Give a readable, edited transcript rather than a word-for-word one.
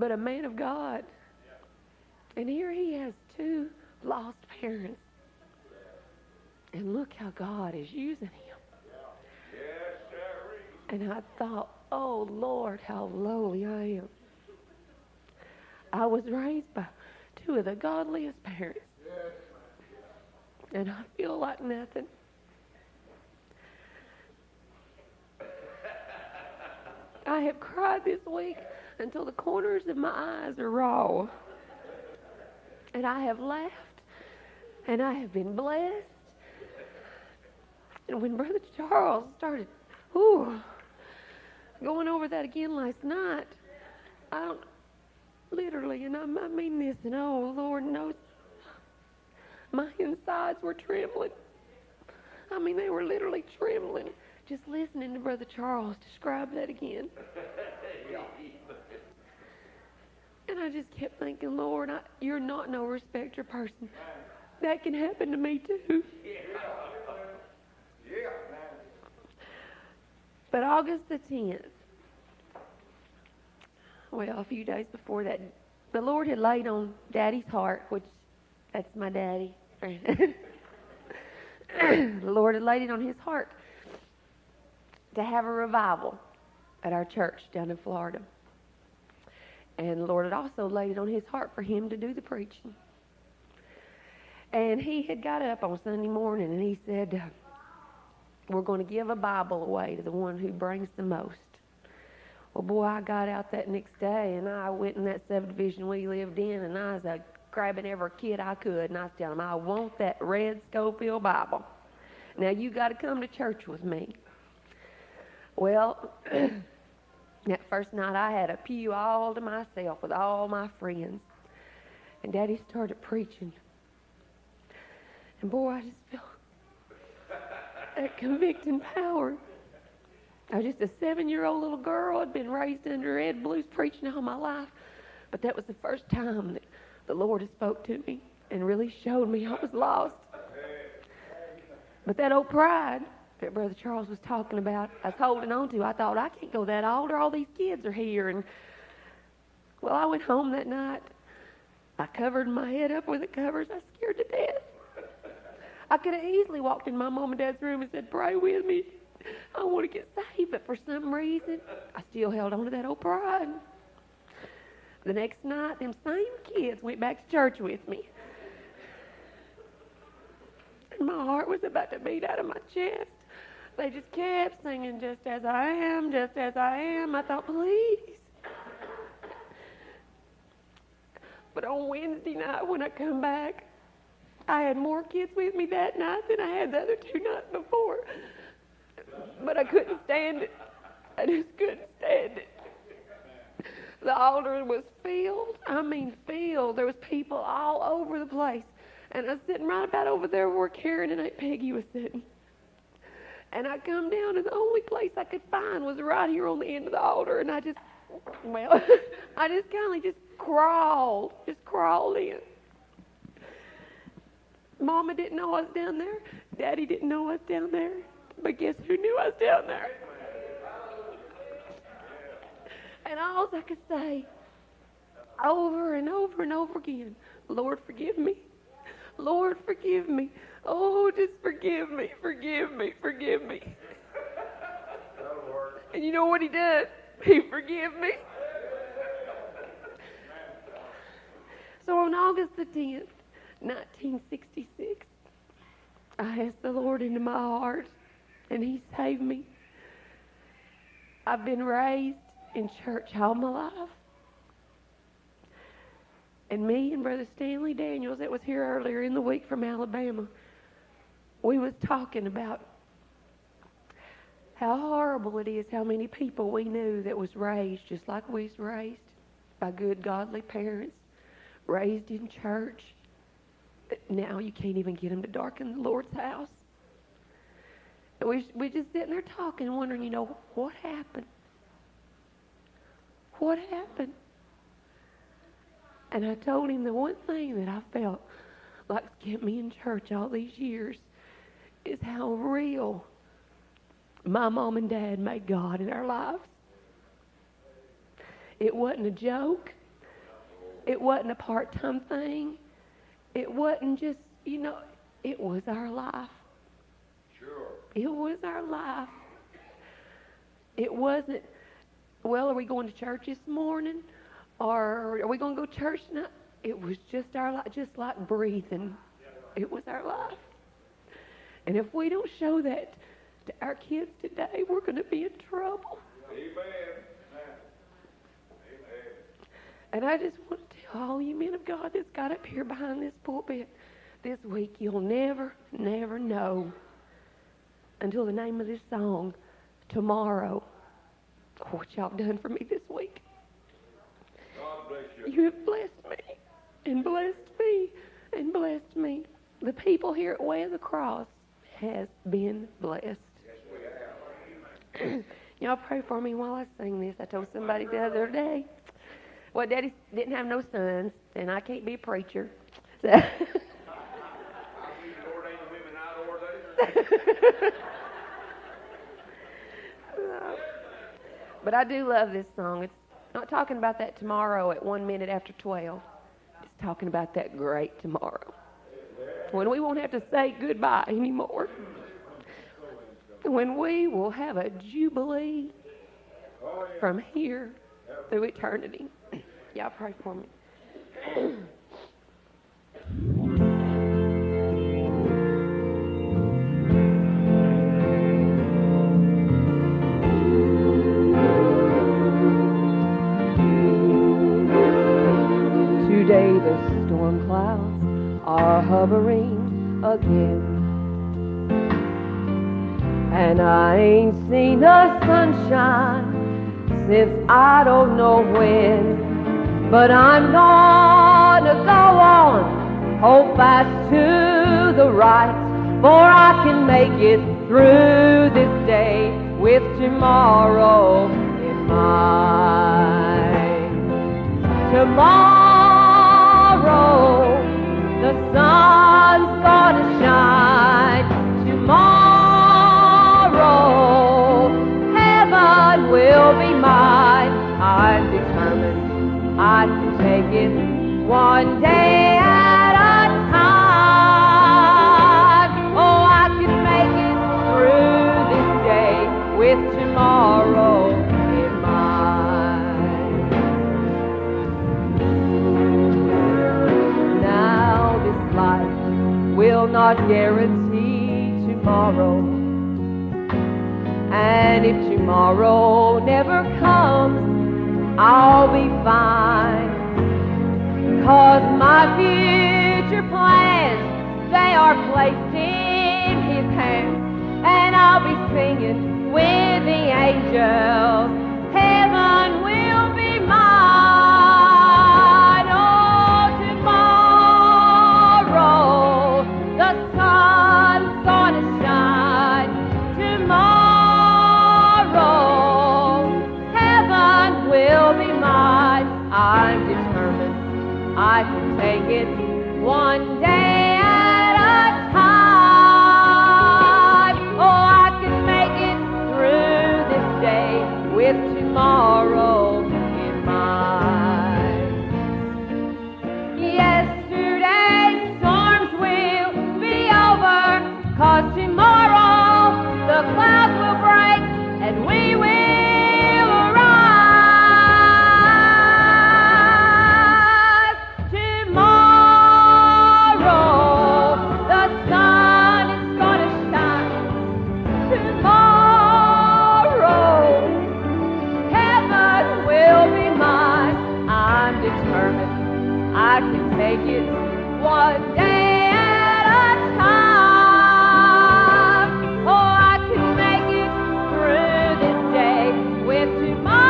but a man of God. And here he has two lost parents. And look how God is using him. And I thought, oh, Lord, how lowly I am. I was raised by two of the godliest parents. And I feel like nothing. I have cried this week until the corners of my eyes are raw. And I have laughed. And I have been blessed. And when Brother Charles started going over that again last night, literally, and I mean this, and oh, Lord knows, my insides were trembling. I mean, they were literally trembling just listening to Brother Charles describe that again. And I just kept thinking, Lord, you're not no respecter person. That can happen to me too. But August the 10th, well, a few days before that, the Lord had laid on Daddy's heart, which, that's my daddy. The Lord had laid it on his heart to have a revival at our church down in Florida. And the Lord had also laid it on his heart for him to do the preaching. And he had got up on Sunday morning and he said, we're going to give a Bible away to the one who brings the most. Well, boy, I got out that next day, and I went in that subdivision we lived in, and I was grabbing every kid I could, and I was telling them, I want that red Schofield Bible. Now, you got to come to church with me. Well, that first night, I had a pew all to myself with all my friends, and Daddy started preaching. And, boy, I just felt that convicting power. I was just a 7-year-old little girl. I'd been raised under Ed Blues preaching all my life. But that was the first time that the Lord had spoke to me and really showed me I was lost. But that old pride that Brother Charles was talking about, I was holding on to. I thought, I can't go that altar. All these kids are here. And, well, I went home that night. I covered my head up with the covers. I was scared to death. I could have easily walked in my mom and dad's room and said, pray with me. I want to get saved, but for some reason, I still held on to that old pride. The next night, them same kids went back to church with me. And my heart was about to beat out of my chest. They just kept singing, just as I am, just as I am. I thought, please. But on Wednesday night, when I come back, I had more kids with me that night than I had the other 2 nights before. But I couldn't stand it. I just couldn't stand it. The altar was filled. I mean filled. There was people all over the place. And I was sitting right about over there where Karen and Aunt Peggy was sitting. And I come down and the only place I could find was right here on the end of the altar. And I just kind of just crawled in. Mama didn't know I was down there. Daddy didn't know I was down there. But guess who knew I was down there? And all I could say over and over and over again, Lord, forgive me. Lord, forgive me. Oh, just forgive me, forgive me, forgive me. And you know what he did? He forgave me. So on August the 10th, 1966, I asked the Lord into my heart, and he saved me. I've been raised in church all my life. And me and Brother Stanley Daniels, that was here earlier in the week from Alabama, we was talking about how horrible it is how many people we knew that was raised just like we was raised by good, godly parents, raised in church. Now you can't even get them to darken the Lord's house. And we just sitting there talking and wondering, what happened? What happened? And I told him the one thing that I felt like kept me in church all these years is how real my mom and dad made God in our lives. It wasn't a joke. It wasn't a part-time thing. It wasn't just, it was our life. Sure. It was our life. It wasn't, well, are we going to church this morning? Or are we going to go to church tonight? It was just our life, just like breathing. It was our life. And if we don't show that to our kids today, we're going to be in trouble. Amen. And I just want to tell all you men of God that's got up here behind this pulpit this week, you'll never, never know until the name of this song, Tomorrow, what y'all done for me this week. God bless you. You have blessed me and blessed me and blessed me. The people here at Way of the Cross has been blessed. Yes, we have. Y'all pray for me while I sing this. I told somebody the other day, well, Daddy didn't have no sons, and I can't be a preacher. So I'll be ordained women out ordained. But I do love this song. It's not talking about that tomorrow at 1 minute after 12. It's talking about that great tomorrow, when we won't have to say goodbye anymore. When we will have a jubilee from here through eternity. Y'all pray for me. Today the storm clouds are hovering again, and I ain't seen the sunshine since I don't know when. But I'm gonna go on, hold fast to the right, for I can make it through this day with tomorrow in mind. Tomorrow, the sun's gonna shine. Tomorrow, heaven will be mine. I'm determined I can take it one day at a time. Oh, I can make it through this day with tomorrow in mind. Now this life will not guarantee tomorrow, and if tomorrow never comes, I'll be fine. 'Cause my future plans, they are placed in His hands, and I'll be singing with the angels. Heaven will be mine. Oh, tomorrow, the sun's gonna shine. Tomorrow, heaven will be mine. I'm determined I can take it one day at a time. Oh, I can make it through this day with tomorrow in mind. Yesterday's storms will be over, 'cause tomorrow the clouds will break and we will arise. Tomorrow the sun is gonna shine. Tomorrow heaven will be mine. I'm determined I can take it one day at a time. Oh, I can make it through this day with tomorrow.